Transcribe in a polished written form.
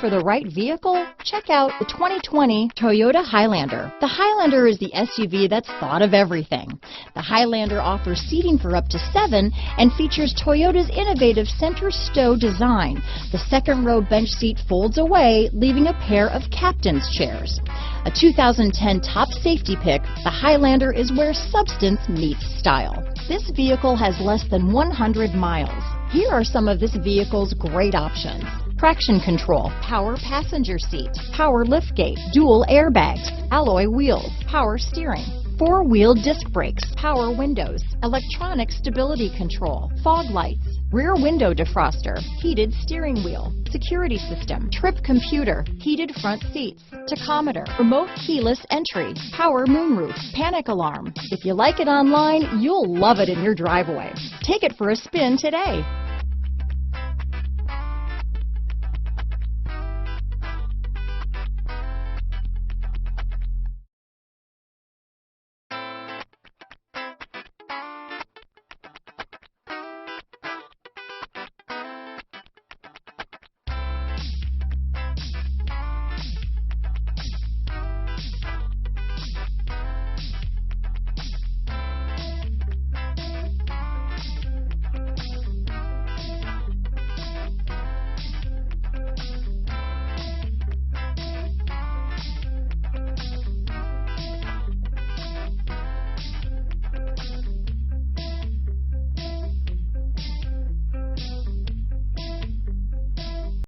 for the right vehicle? Check out the 2020 Toyota Highlander. The Highlander is the SUV that's thought of everything. The Highlander offers seating for up to 7 and features Toyota's innovative center stow design. The second row bench seat folds away, leaving a pair of captain's chairs. A 2010 top safety pick, the Highlander is where substance meets style. This vehicle has less than 100 miles. Here are some of this vehicle's great options: traction control, power passenger seat, power liftgate, dual airbags, alloy wheels, power steering, 4-wheel disc brakes, power windows, electronic stability control, fog lights, rear window defroster, heated steering wheel, security system, trip computer, heated front seats, tachometer, remote keyless entry, power moonroof, panic alarm. If you like it online, you'll love it in your driveway. Take it for a spin today.